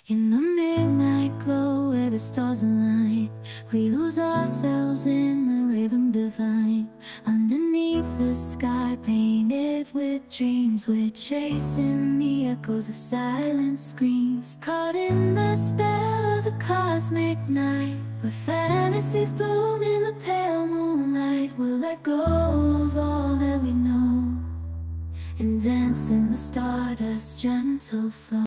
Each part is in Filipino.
In the midnight glow where the stars align, we lose ourselves in the rhythm divine. Underneath the sky painted with dreams, we're chasing the echoes of silent screams. Caught in the spell of the cosmic night, where fantasies bloom in the pale moonlight. We'll let go of all that we know and dance in the stardust's gentle flow.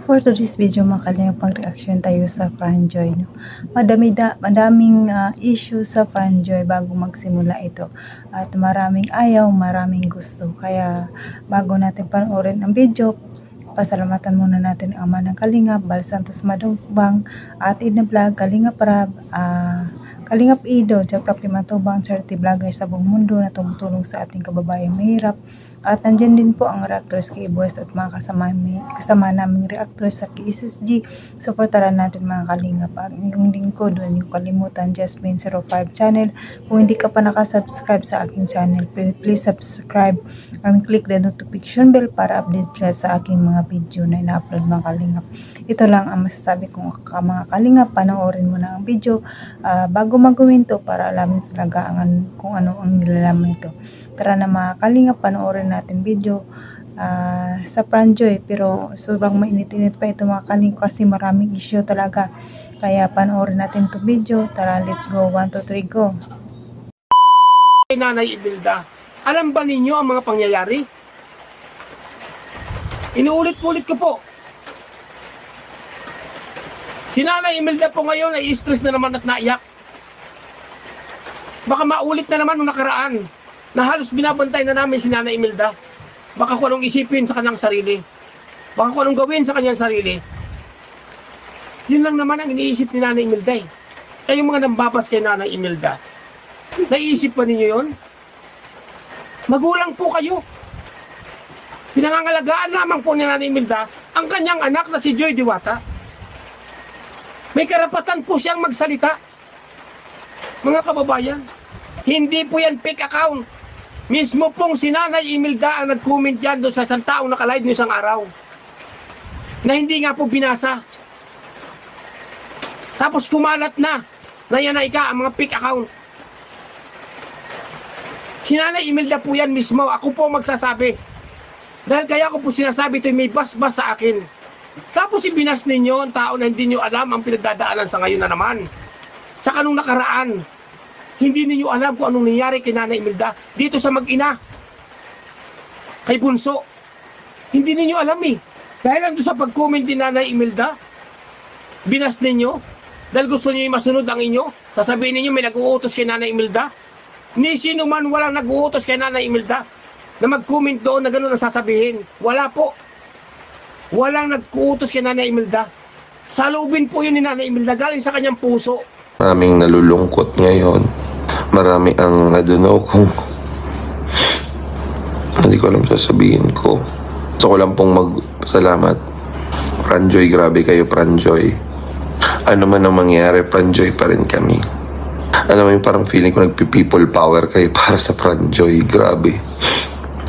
For today's video, mga pang-reaction tayo sa Franjoy. No? Madaming issue sa Franjoy bago magsimula ito. At maraming ayaw, maraming gusto. Kaya bago natin panoorin ang video, pasalamatan muna natin ang ama ng Kalingap, Bal Santos Madugbang, at Edna Vlog, Kalingap Rab, Kalingap Ido, Jack Primatubang, charity vlogger sa buong mundo na tumutulong sa ating kababayang mahirap. At nandyan din po ang reactors kay Boys at mga kasama naming reactors sa KSSG. Supportaran natin mga Kalingap. At yung link ko doon, yung kalimutan, Jasmine05 channel. Kung hindi ka pa nakasubscribe sa aking channel, please subscribe and click the notification bell para update ka sa aking mga video na ina-upload mga Kalingap. Ito lang ang masasabi kong mga Kalingap, panoorin mo na ang video bago mag-commento para alamin talaga kung ano ang nilalaman ito. Tara na mga Kalingap, panoorin natin video sa Franjoy. Pero sobrang mainit-init pa ito mga Kalingap kasi maraming issue talaga. Kaya panoorin natin itong video. Tara, let's go. 1, 2, 3, go. Nanay Imelda, alam ba ninyo ang mga pangyayari? Inuulit-ulit ko po. Si Nanay Imelda po ngayon ay stress na naman at naiyak. Baka maulit na naman nung nakaraan na halos binabantay na namin si Nanay Imelda. Baka kung anong isipin sa kanyang sarili. Baka kung anong gawin sa kanyang sarili. Yun lang naman ang iniisip ni Nanay Imelda eh. Kayong mga nambabas kay Nanay Imelda, naiisip pa ninyo yun? Magulang po kayo. Pinangangalagaan lamang po ni Nanay Imelda ang kanyang anak na si Joy Diwata. May karapatan po siyang magsalita. Mga kababayan, hindi po yan fake account. Mismo pong si Nanay Imelda ang nag-comment dyan doon sa isang taong nakalive niyo isang araw na hindi nga po binasa. Tapos kumalat na yan ay ang mga fake account. Si Nanay Imelda po yan mismo. Ako po magsasabi. Dahil kaya ko po sinasabi ito, may basbas sa akin. Tapos ibinas ninyo ang tao na hindi nyo alam ang pinagdadaanan sa ngayon na naman. Tsaka nung nakaraan, hindi ninyo alam kung anong nangyari kay Nanay Imelda dito sa mag-ina. Kay Bunso. Hindi ninyo alam eh. Dahil lang doon sa pag-comment ni Nanay Imelda, binas ninyo. Dahil gusto niyo masunod ang inyo. Sasabihin ninyo may nag-uutos kay Nanay Imelda. Ni sino man walang nag-uutos kay Nanay Imelda na mag-comment doon na gano'n ang sasabihin. Wala po. Walang nag-uutos kay Nanay Imelda. Saloobin po yun ni Nanay Imelda. Galing sa kanyang puso. Maraming nalulungkot ngayon. Marami ang I don't know kung hindi ko alam sasabihin ko. Gusto ko lang pong magpasalamat. Franjoy, grabe kayo Franjoy. Ano man ang mangyari, Franjoy pa rin kami. Alam mo yung parang feeling ko nagpi-people power kayo para sa Franjoy. Grabe.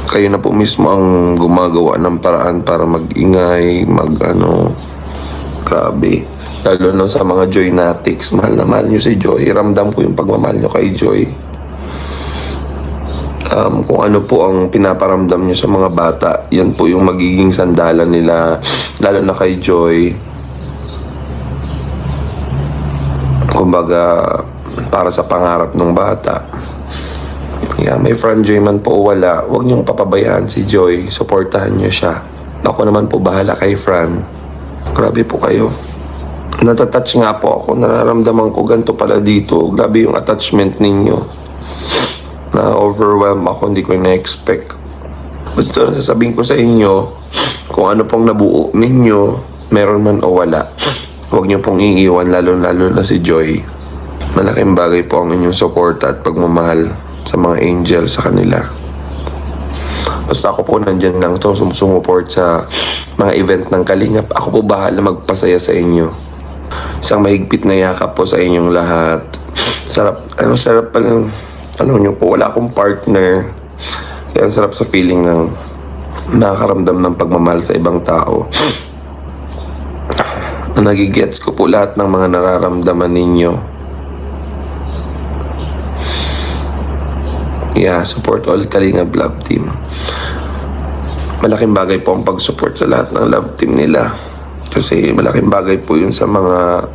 Kayo na po mismo ang gumagawa ng paraan para mag-ingay, grabe. Lalo na sa mga Joy Natics. Mahal na mahal nyo si Joy. Ramdam ko yung pagmamahal nyo kay Joy. Kung ano po ang pinaparamdam nyo sa mga bata, yan po yung magiging sandalan nila. Lalo na kay Joy. Kumbaga, para sa pangarap ng bata. Yeah, may Franjoy man po o wala, huwag niyong papabayaan si Joy. Suportahan nyo siya. Ako naman po bahala kay Fran. Grabe po kayo. Natatouch nga po ako. Nararamdaman ko ganito pala dito. Grabe yung attachment ninyo. Na-overwhelm ako. Hindi ko na-expect. Basta sasabihin ko sa inyo, kung ano pong nabuo ninyo, meron man o wala, huwag nyo pong iiwan, lalo-lalo na si Joy. Malaking bagay po ang inyong support at pagmamahal sa mga angel sa kanila. Basta ako po nandyan lang to, sumuport sa mga event ng Kalingap. Ako po bahala magpasaya sa inyo. isang mahigpit na yakap po sa inyong lahat. Sarap pala, alam niyo po, wala akong partner. Kaya ang sarap sa feeling ng nakakaramdam ng pagmamahal sa ibang tao. Nagigets ko po lahat ng mga nararamdaman ninyo. Yeah, support all Kalingap Love Team. Malaking bagay po ang pag-support sa lahat ng love team nila. Kasi malaking bagay po yun sa mga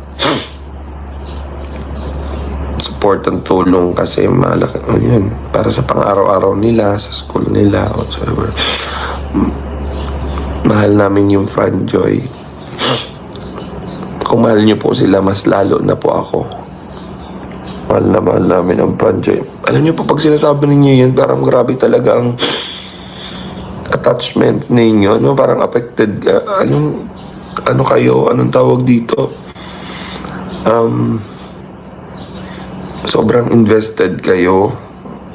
support and tulong, kasi malaki yun para sa pang-araw-araw nila, sa school nila, whatsoever. Mahal namin yung Franjoy. Kung mahal nyo po sila, mas lalo na po ako. Mahal na mahal namin ang Franjoy. Alam nyo po, pag sinasabi ninyo yun, parang grabe talaga ang attachment ninyo, no? Parang affected. Ano kayo? Anong tawag dito? Sobrang invested kayo.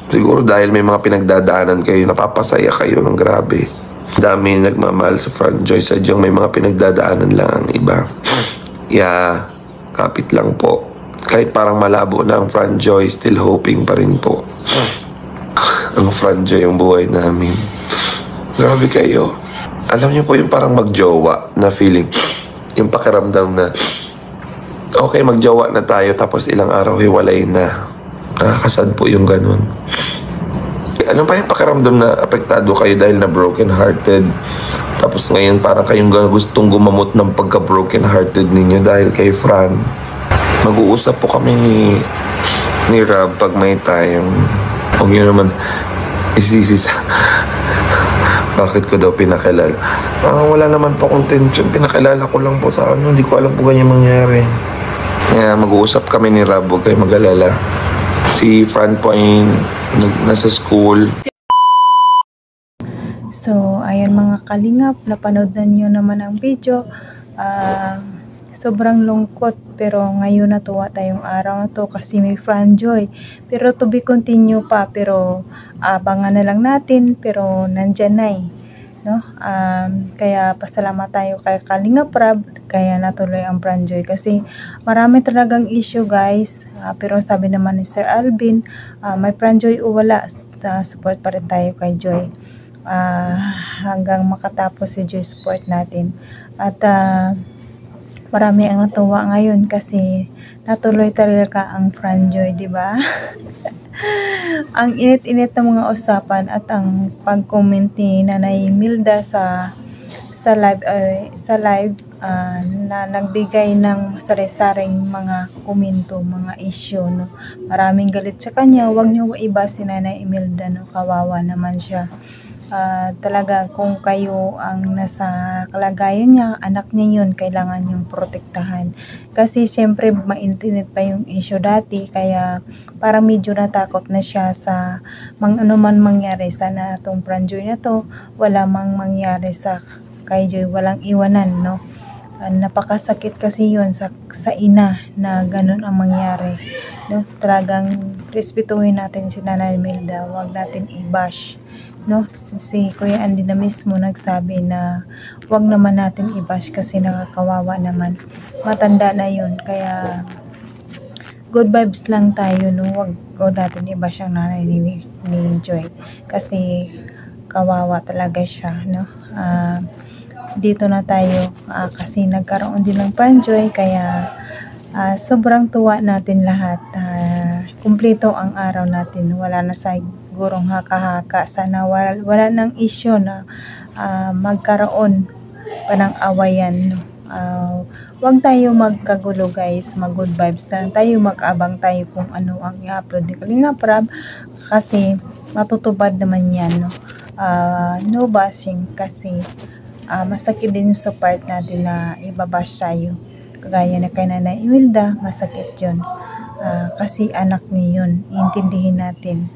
Siguro dahil may mga pinagdadaanan kayo, napapasaya kayo ng grabe. Dami nagmamahal sa Franjoy. Sadyang may mga pinagdadaanan lang ang iba. Yeah, kapit lang po. Kahit parang malabo na ang Franjoy, still hoping pa rin po. Ang Franjoy yung buhay namin. Grabe kayo. Alam niyo po yung parang magjowa na feeling. Yung pakiramdam na okay, magjowa na tayo tapos ilang araw hiwalay na. Nakakasad po yung ganun. Ano pa yung pakiramdam na apektado kayo dahil na broken hearted? Tapos ngayon parang kayong gustong gumamot ng pagka-broken hearted ninyo dahil kay Fran. Mag-uusap po kami ni Rob pag may time. Huwag nyo naman isisisa. Bakit ko daw pinakilala? Wala naman po akong tension. Pinakilala ko lang po sa ano. Hindi ko alam po ganyan mangyari. Kaya mag-uusap kami ni Rob. Huwag kayo mag-alala. Si Fran po ay nasa school. So, ayan mga kalingap, napanood na nyo naman ang video. Sobrang lungkot, pero ngayon natuwa tayong araw na to kasi may Franjoy. Pero to be continue pa, pero abangan na lang natin, pero nandyan na no? Kaya pasalamat tayo kay Kalingap Rob, kaya natuloy ang Franjoy kasi marami talagang issue guys. Pero sabi naman ni Sir Alvin, may Franjoy o wala, support pa rin tayo kay Joy. Hanggang makatapos si Joy, support natin. At marami ang natuwa ngayon kasi natuloy talaga ang Franjoy, di ba? Ang init-init ng mga usapan at ang pag-comment ni Nanay Milda sa live na nagbigay ng sari-saring mga komento, mga issue, no. Maraming galit sa kanya, wag niyo iba si Nanay Imelda, no. Kawawa naman siya. Talaga kung kayo ang nasa kalagayan niya, anak niya yun, kailangan yung protektahan. Kasi siyempre maintinit pa yung issue dati, kaya parang medyo natakot na siya sa ano man mangyari. Sana itong Franjoy na to, wala mang mangyari sa kay Joy, walang iwanan, no. Napakasakit kasi yun sa ina na ganun ang mangyari, no. Talagang respetuhin natin si Nanay Imelda, wag natin i-bash, no. Si Kuya Andy na mismo nagsabi na wag naman natin i-bash kasi nakakawawa naman, matanda na yun, kaya good vibes lang tayo, no. Wag natin i-bash ang nanay ni Joy kasi kawawa talaga siya, no. Dito na tayo kasi nagkaroon din ng Franjoy, kaya sobrang tuwa natin lahat. Kumpleto ang araw natin, wala na sigurong haka-haka. Sana wala nang issue na magkaroon pa ng awayan, no? Wag tayo magkagulo guys, mag good vibes lang tayo, mag-abang tayo kung ano ang i-upload ni Kalingap Rob kasi matutupad naman yan, no. No bashing kasi masakit din sa part natin na ibabash tayo. Kagaya na kay Nanay Imelda, masakit yun. Kasi anak niya yun, iintindihin natin.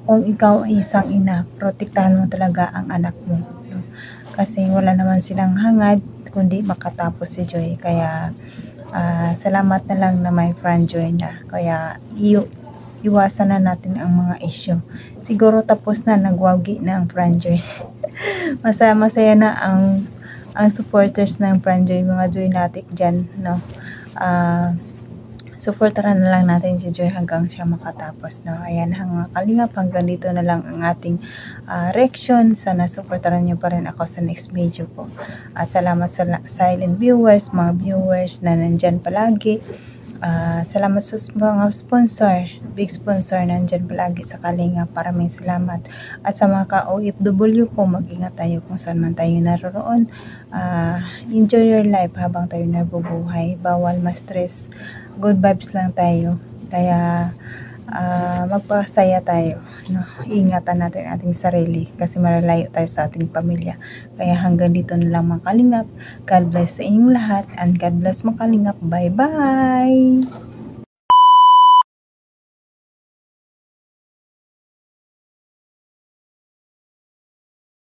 Kung ikaw ay isang ina, protektahan mo talaga ang anak mo, no? Kasi wala naman silang hangad kundi makatapos si Joy. Kaya salamat na lang na may Franjoy na. Kaya iwasan na natin ang mga issue. Siguro tapos na, nagwagi na ang Franjoy. Masaya na ang supporters ng Franjoy, mga Joy natik dyan, no. supportaran na lang natin si Joy hanggang siya makatapos, no? Ayan, kalingap, hanggang dito na lang ang ating reaction. Sana supportaran nyo pa rin ako sa next video ko. At salamat sa silent viewers, mga viewers na nandyan palagi. Salamat sa mga sponsor, big sponsor nandyan palagi sa Kalingap. Maraming salamat. At sa mga ka-OFW ko, mag-ingat tayo kung saan man tayo naroroon. Enjoy your life habang tayo nabubuhay. Bawal ma-stress. Good vibes lang tayo. Kaya magpasaya tayo, no? Ingatan natin ating sarili kasi malalayo tayo sa ating pamilya. Kaya hanggang dito na lang mga Kalingap. God bless sa inyong lahat and God bless mga Kalingap. Bye bye.